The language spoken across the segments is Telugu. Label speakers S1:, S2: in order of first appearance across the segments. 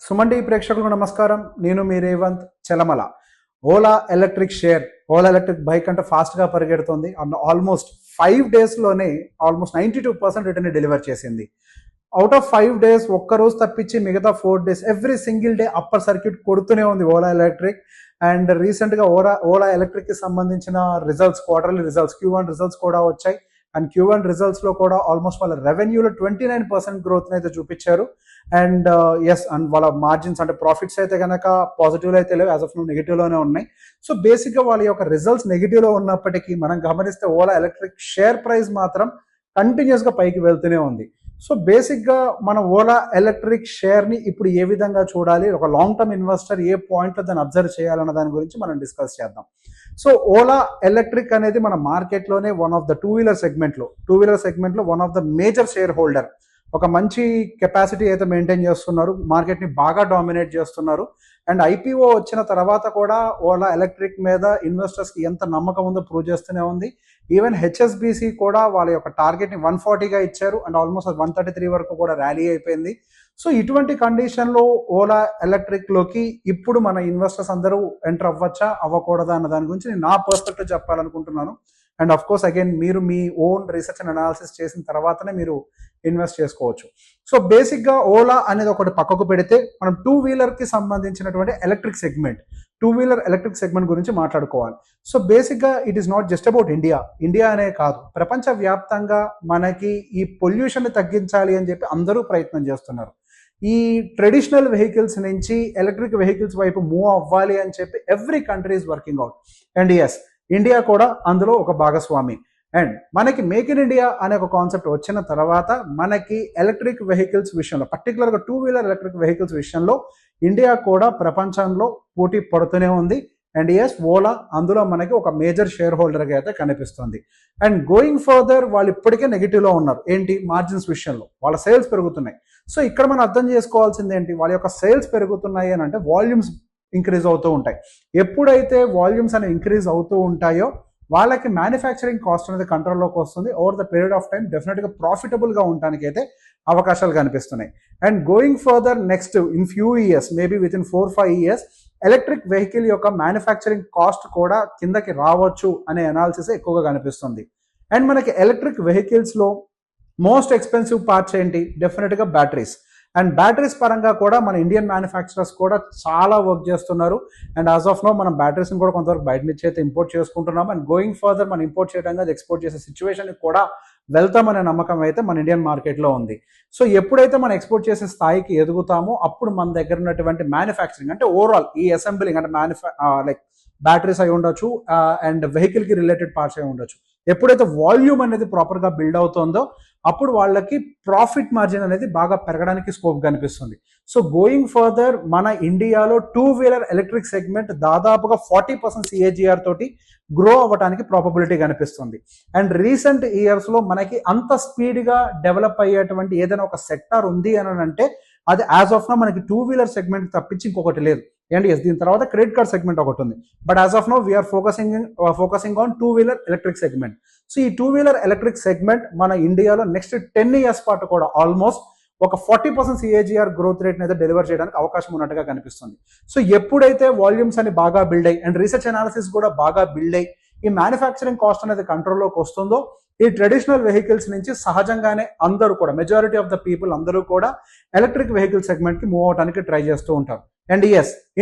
S1: సుమండి ప్రేక్షకులకు నమస్కారం. నేను మీ Revanth Chelamala. Ola electric share, Ola electric bike అంటే ఫాస్ట్గా పరిగెడుతుంది. ఆల్మోస్ట్ 5 డేస్లోనే ఆల్మోస్ట్ 92% రిటర్న్ డెలివర్ చేసింది. అవుట్ ఆఫ్ 5 డేస్ ఒక్కరోజు తప్పించి మిగతా 4 days every single day upper circuit కొడుతూనే ఉంది ఓలా ఎలక్ట్రిక్. అండ్ రీసెంట్గా ఓలా ఎలక్ట్రిక్కి సంబంధించిన results, quarterly results, Q1 results కూడా వచ్చాయి. అండ్ Q1 రిజల్ట్స్లో కూడా ఆల్మోస్ట్ వాళ్ళ రెవెన్యూలో 29% గ్రోత్ని అయితే చూపించారు. అండ్ అండ్ వాళ్ళ మార్జిన్స్ అంటే ప్రాఫిట్స్ అయితే కనుక పాజిటివ్లో అయితే లేవు, యాజ్ ఆఫ్ నో నెగిటివ్లోనే ఉన్నాయి. సో బేసిక్గా వాళ్ళ యొక్క రిజల్ట్స్ నెగిటివ్లో ఉన్నప్పటికీ మనం గమనిస్తే ఓలా ఎలక్ట్రిక్ షేర్ ప్రైస్ మాత్రం కంటిన్యూస్గా పైకి వెళ్తూనే ఉంది. సో బేసిక్గా మన ఓలా ఎలక్ట్రిక్ షేర్ని ఇప్పుడు ఏ విధంగా చూడాలి, ఒక లాంగ్ టర్మ్ ఇన్వెస్టర్ ఏ పాయింట్లో దాన్ని అబ్జర్వ్ చేయాలన్న దాని గురించి మనం డిస్కస్ చేద్దాం. సో ఓలా ఎలక్ట్రిక్ అనేది మన మార్కెట్లోనే one of the two wheeler సెగ్మెంట్లో one of the major shareholder. ఒక మంచి కెపాసిటీ అయితే మెయింటైన్ చేస్తున్నారు, మార్కెట్ని బాగా డామినేట్ చేస్తున్నారు. అండ్ ఐపీఓ వచ్చిన తర్వాత కూడా ఓలా ఎలక్ట్రిక్ మీద ఇన్వెస్టర్స్కి ఎంత నమ్మకం ఉందో ప్రూవ్ చేస్తూనే ఉంది. ఈవెన్ హెచ్ఎస్బిసి కూడా వాళ్ళ యొక్క టార్గెట్ని 140గా ఇచ్చారు అండ్ ఆల్మోస్ట్ 133 వరకు కూడా ర్యాలీ అయిపోయింది. సో ఇటువంటి కండిషన్లో ఓలా ఎలక్ట్రిక్లోకి ఇప్పుడు మన ఇన్వెస్టర్స్ అందరూ ఎంటర్ అవ్వచ్చా అవ్వకూడదా అన్న దాని గురించి నేను నా పర్స్పెక్టివ్ చెప్పాలనుకుంటున్నాను. అండ్ ఆఫ్ కోర్స్ అగైన్ మీరు మీ ఓన్ రీసెర్చ్ అండ్ అనాలిసిస్ చేసిన తర్వాతనే మీరు ఇన్వెస్ట్ చేసుకోవచ్చు. సో బేసిక్గా ఓలా అనేది ఒకటి పక్కకు పెడితే మనం టూ వీలర్కి సంబంధించినటువంటి ఎలక్ట్రిక్ సెగ్మెంట్ గురించి మాట్లాడుకోవాలి. సో బేసిక్గా it is not just about India అనే కాదు, ప్రపంచవ్యాప్తంగా మనకి ఈ పొల్యూషన్ని తగ్గించాలి అని చెప్పి అందరూ ప్రయత్నం చేస్తున్నారు. ఈ ట్రెడిషనల్ వెహికల్స్ నుంచి ఎలక్ట్రిక్ వెహికల్స్ వైపు మూవ్ అవ్వాలి అని చెప్పి every country is working out. And India కూడా అందులో ఒక భాగస్వామి. అండ్ మనకి మేక్ ఇన్ ఇండియా అనే ఒక కాన్సెప్ట్ వచ్చిన తర్వాత మనకి ఎలక్ట్రిక్ వెహికల్స్ విషయంలో, పర్టికులర్గా టూ వీలర్ ఎలక్ట్రిక్ వెహికల్స్ విషయంలో ఇండియా కూడా ప్రపంచంలో పోటీ పడుతూనే ఉంది. అండ్ ఓలా అందులో మనకి ఒక మేజర్ షేర్ హోల్డర్గా అయితే కనిపిస్తుంది. అండ్ గోయింగ్ ఫర్దర్ వాళ్ళు ఇప్పటికే నెగిటివ్లో ఉన్నారు. ఏంటి? మార్జిన్స్ విషయంలో వాళ్ళ సేల్స్ పెరుగుతున్నాయి. సో ఇక్కడ మనం అర్థం చేసుకోవాల్సింది ఏంటి? వాళ్ళ యొక్క సేల్స్ పెరుగుతున్నాయి అని అంటే వాల్యూమ్స్ ఇంక్రీజ్ అవుతూ ఉంటాయి. ఎప్పుడైతే వాల్యూమ్స్ అనేవి ఇంక్రీజ్ అవుతూ ఉంటాయో వాళ్ళకి మ్యానుఫ్యాక్చరింగ్ కాస్ట్ అనేది కంట్రోల్లోకి వస్తుంది. Over the period of time డెఫినెట్గా ప్రాఫిటబుల్గా ఉండడానికి అయితే అవకాశాలు కనిపిస్తున్నాయి. And going further next in few years, maybe with in 4-5 years electric vehicle యొక్క మ్యానుఫ్యాక్చరింగ్ కాస్ట్ కూడా కిందకి రావచ్చు అనే అనాలిసిస్ ఎక్కువగా కనిపిస్తుంది. అండ్ మనకి ఎలక్ట్రిక్ వెహికల్స్లో మోస్ట్ ఎక్స్పెన్సివ్ పార్ట్స్ ఏంటి? డెఫినెట్గా బ్యాటరీస్. అండ్ బ్యాటరీస్ పరంగా కూడా మన ఇండియన్ మ్యానుఫ్యాక్చరర్స్ కూడా చాలా వర్క్ చేస్తున్నారు. అండ్ యాజ్ ఆఫ్ నో మనం బ్యాటరీస్ని కూడా కొంతవరకు బయట నుంచి అయితే ఇంపోర్ట్ చేసుకుంటున్నాం. అండ్ గోయింగ్ ఫర్దర్ మనం ఇంపోర్ట్ చేయడం కాదు, ఎక్స్పోర్ట్ చేసే సిచ్యువేషన్కి కూడా వెళ్తామనే నమ్మకం అయితే మన ఇండియన్ మార్కెట్లో ఉంది. సో ఎప్పుడైతే మనం ఎక్స్పోర్ట్ చేసే స్థాయికి ఎదుగుతామో అప్పుడు మన దగ్గర ఉన్నటువంటి మ్యానుఫ్యాక్చరింగ్ అంటే ఓవరాల్ ఈ అసెంబ్లింగ్ అంటే లైక్ బ్యాటరీస్ అయి ఉండొచ్చు అండ్ వెహికల్కి రిలేటెడ్ పార్ట్స్ అయి ఉండొచ్చు, ఎప్పుడైతే వాల్యూమ్ అనేది ప్రాపర్గా బిల్డ్ అవుతుందో అప్పుడు వాళ్ళకి ప్రాఫిట్ మార్జిన్ అనేది బాగా పెరగడానికి స్కోప్ కనిపిస్తుంది. సో గోయింగ్ ఫర్దర్ మన ఇండియాలో టూ వీలర్ ఎలక్ట్రిక్ సెగ్మెంట్ దాదాపుగా 40% CAGR తోటి గ్రో అవ్వడానికి ప్రాబబిలిటీ కనిపిస్తుంది. అండ్ రీసెంట్ ఇయర్స్లో మనకి అంత స్పీడ్గా డెవలప్ అయ్యేటువంటి ఏదైనా ఒక సెక్టార్ ఉంది అని అంటే అది యాజ్ ఆఫ్ నో మనకి టూ వీలర్ సెగ్మెంట్ తప్పించి ఇంకొకటి లేదు. అండ్ దీని తర్వాత క్రెడిట్ కార్డ్ సెగ్మెంట్ ఒకటి ఉంది. But as of now we are focusing on two wheeler electric segment. So ఈ టూ వీలర్ ఎలక్ట్రిక్ సెగ్మెంట్ మన ఇండియాలో నెక్స్ట్ 10 ఇయర్స్ పాటు కూడా ఆల్మోస్ట్ ఒక 40% CAGR గ్రోత్ రేట్ని అయితే డెలివర్ చేయడానికి అవకాశం ఉన్నట్టుగా కనిపిస్తుంది. సో ఎప్పుడైతే వాల్యూమ్స్ అని బాగా బిల్డ్ అయ్యి అండ్ రీసెర్చ్ అనాలిసిస్ కూడా బాగా బిల్డ్ అయ్యి ఈ మ్యానుఫ్యాక్చరింగ్ కాస్ట్ అనేది కంట్రోల్లోకి వస్తుందో ఈ ట్రెడిషనల్ వెహికల్స్ నుంచి సహజంగానే అందరూ కూడా మెజారిటీ ఆఫ్ ద పీపుల్ అందరూ కూడా ఎలక్ట్రిక్ వెహికల్ సెగ్మెంట్కి మూవ్ అవడానికి ట్రై చేస్తూ ఉంటారు. అండ్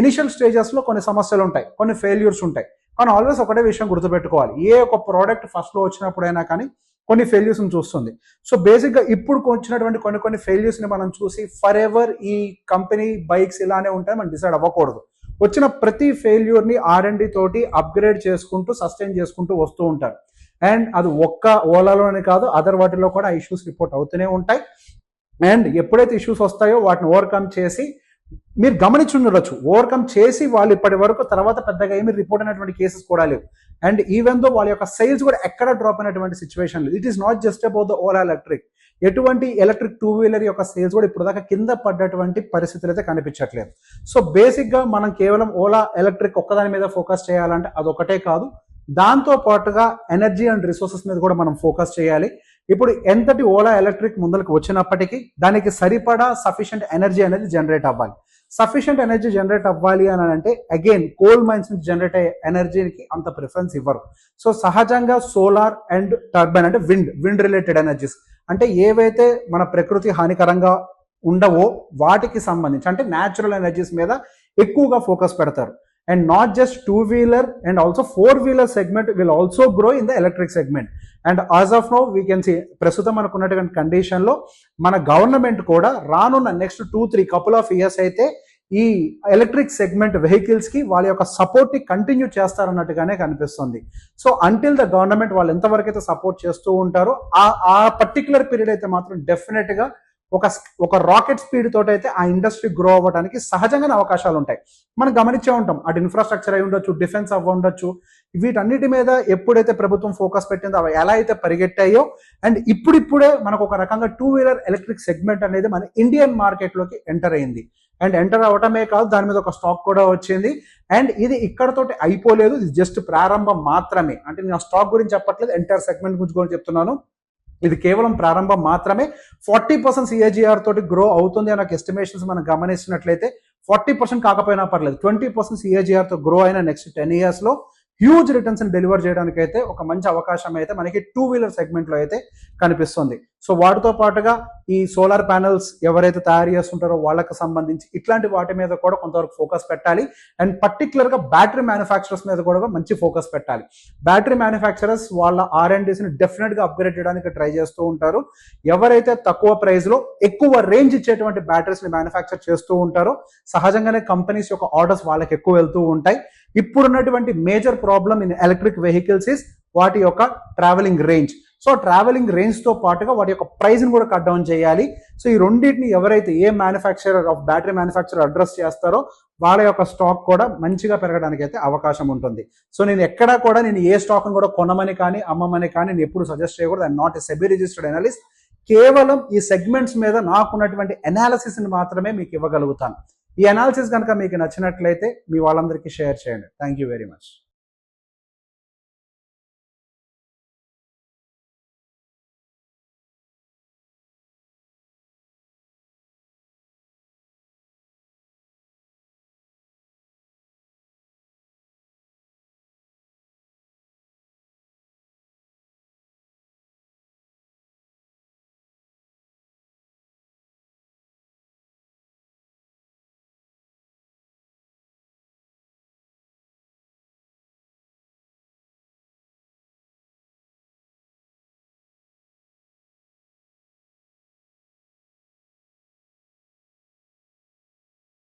S1: ఇనిషియల్ స్టేజెస్లో కొన్ని సమస్యలు ఉంటాయి, కొన్ని ఫెయిల్యూర్స్ ఉంటాయి. కానీ ఆల్వేస్ ఒకటే విషయం గుర్తుపెట్టుకోవాలి, ఏ ఒక ప్రోడక్ట్ ఫస్ట్లో వచ్చినప్పుడైనా కానీ కొన్ని ఫెయిల్యూర్స్ని చూస్తుంది. సో బేసిక్గా ఇప్పుడు వచ్చినటువంటి కొన్ని ఫెయిల్యూర్స్ని మనం చూసి ఫర్ ఎవర్ ఈ కంపెనీ బైక్స్ ఇలానే ఉంటాయి మనం డిసైడ్ అవ్వకూడదు. వచ్చిన ప్రతి ఫెయిల్యూర్ని R&D తోటి అప్గ్రేడ్ చేసుకుంటూ సస్టైన్ చేసుకుంటూ వస్తూ ఉంటారు. అండ్ అది ఒక్క ఓలాలోనే కాదు, అదర్ వాటిల్లో కూడా ఇష్యూస్ రిపోర్ట్ అవుతూనే ఉంటాయి. అండ్ ఎప్పుడైతే ఇష్యూస్ వస్తాయో వాటిని ఓవర్కమ్ చేసి మీరు గమనించి ఉండొచ్చు, ఓవర్కమ్ చేసి వాళ్ళు ఇప్పటి వరకు తర్వాత పెద్దగా ఏమి రిపోర్ట్ అయినటువంటి కేసెస్ కూడా లేవు. అండ్ ఈవెన్ దో వాళ్ళ యొక్క సేల్స్ కూడా ఎక్కడ డ్రాప్ అయినటువంటి సిచ్యువేషన్ లేదు. It is not just about the Ola electric, ఎటువంటి ఎలక్ట్రిక్ టూ వీలర్ యొక్క సేల్స్ కూడా ఇప్పుడు దాకా కింద పడ్డటువంటి పరిస్థితులు అయితే కనిపించట్లేదు. సో బేసిక్గా మనం కేవలం ఓలా ఎలక్ట్రిక్ ఒక్కదాని మీద ఫోకస్ చేయాలంటే అదొకటే కాదు, దాంతో పాటుగా ఎనర్జీ అండ్ రిసోర్సెస్ మీద కూడా మనం ఫోకస్ చేయాలి. ఇప్పుడు ఎంతటి ఓలా ఎలక్ట్రిక్ ముందరకు వచ్చినప్పటికీ దానికి సరిపడా సఫిషియంట్ ఎనర్జీ అనేది జనరేట్ అవ్వాలి. సఫిషియంట్ ఎనర్జీ జనరేట్ అవ్వాలి అని అంటే అగైన్ కోల్ మైన్స్ నుంచి జనరేట్ అయ్యే ఎనర్జీకి అంత ప్రిఫరెన్స్ ఇవ్వరు. సో సహజంగా సోలార్ అండ్ టర్బైన్ అంటే విండ్ రిలేటెడ్ ఎనర్జీస్ అంటే ఏవైతే మన ప్రకృతి హానికరంగా ఉండవో వాటికి సంబంధించి అంటే న్యాచురల్ ఎనర్జీస్ మీద ఎక్కువగా ఫోకస్ పెడతారు. And not just 2-wheeler and also 4-wheeler segment will also grow in the electric segment. And as of now we can see ప్రస్తుతం మనకున్నటువంటి కండిషన్లో మన గవర్నమెంట్ కూడా రానున్న నెక్స్ట్ 2-3 couple of years అయితే ఈ ఎలక్ట్రిక్ సెగ్మెంట్ వెహికల్స్ కి వాళ్ళ యొక్క సపోర్ట్ ని కంటిన్యూ చేస్తారన్నట్టుగానే కనిపిస్తుంది. సో అంటిల్ ద గవర్నమెంట్ వాళ్ళు ఎంతవరకు అయితే సపోర్ట్ చేస్తూ ఉంటారో ఆ పర్టికులర్ పీరియడ్ అయితే మాత్రం డెఫినెట్ గా ఒక రాకెట్ స్పీడ్ తోటి అయితే ఆ ఇండస్ట్రీ గ్రో అవ్వడానికి సహజంగానే అవకాశాలు ఉంటాయి. మనం గమనించే ఉంటాం, అటు ఇన్ఫ్రాస్ట్రక్చర్ అయి ఉండొచ్చు, డిఫెన్స్ అవ్వ ఉండొచ్చు, వీటన్నిటి మీద ఎప్పుడైతే ప్రభుత్వం ఫోకస్ పెట్టిందో అవి ఎలా అయితే పరిగెట్టాయో అండ్ ఇప్పుడిప్పుడే మనకు ఒక రకంగా 2-wheeler ఎలక్ట్రిక్ సెగ్మెంట్ అనేది మన ఇండియన్ మార్కెట్ లోకి ఎంటర్ అయింది. అండ్ ఎంటర్ అవటమే కాదు, దాని మీద ఒక స్టాక్ కూడా వచ్చింది. అండ్ ఇది ఇక్కడతోటి అయిపోలేదు, ఇది జస్ట్ ప్రారంభం మాత్రమే. అంటే నేను స్టాక్ గురించి చెప్పట్లేదు, ఎంటైర్ సెగ్మెంట్ గురించి కూడా చెప్తున్నాను. ఇది కేవలం ప్రారంభం మాత్రమే. 40% CAGR తోటి గ్రో అవుతుంది అనే ఎస్టిమేషన్స్ మనం గమనించినట్లయితే 40% కాకపోయినా పర్లేదు, 20% CAGR తో గ్రో అయిన నెక్స్ట్ 10 years లో హ్యూజ్ రిటర్న్స్ డెలివర్ చేయడానికి అయితే ఒక మంచి అవకాశం అయితే మనకి 2-wheeler సెగ్మెంట్ లో అయితే కనిపిస్తుంది. సో వాటితో పాటుగా ఈ సోలార్ ప్యానెల్స్ ఎవరైతే తయారు చేస్తుంటారో వాళ్ళకి సంబంధించి ఇట్లాంటి వాటి మీద కూడా కొంతవరకు ఫోకస్ పెట్టాలి. అండ్ పర్టికులర్ గా బ్యాటరీ మ్యానుఫ్యాక్చరర్స్ మీద కూడా మంచి ఫోకస్ పెట్టాలి. బ్యాటరీ మ్యానుఫ్యాక్చరర్స్ వాళ్ళ R&Ds ని డెఫినెట్ గా అప్గ్రేడ్ చేయడానికి ట్రై చేస్తూ ఉంటారు. ఎవరైతే తక్కువ ప్రైస్ లో ఎక్కువ రేంజ్ ఇచ్చేటువంటి బ్యాటరీస్ ని మ్యానుఫ్యాక్చర్ చేస్తూ ఉంటారో సహజంగానే కంపెనీస్ యొక్క ఆర్డర్స్ వాళ్ళకి ఎక్కువ వెళ్తూ ఉంటాయి. ఇప్పుడున్నటువంటి major problem in electric vehicles is వాటి యొక్క travelling range. So travelling range తో పాటుగా వాటి యొక్క ప్రైస్ ని కూడా కట్ డౌన్ చేయాలి. సో ఈ రెండింటిని ఎవరైతే ఏ manufacturer of battery manufacturer address చేస్తారో వాళ్ళ యొక్క స్టాక్ కూడా మంచిగా పెరగడానికి అయితే అవకాశం ఉంటుంది. సో నేను ఎక్కడా కూడా నేను ఏ స్టాక్ కూడా కొనమని కానీ అమ్మమని కానీ నేను ఎప్పుడు సజెస్ట్ చేయకూడదు. I'm not a SEBI registered analyst. కేవలం ఈ సెగ్మెంట్స్ మీద నాకున్నటువంటి అనాలిసిస్ ని మాత్రమే మీకు ఇవ్వగలుగుతాను. ఈ అనాలిసిస్ కనుక మీకు నచ్చినట్లయితే మీ వాళ్ళందరికీ షేర్ చేయండి. Thank you very much.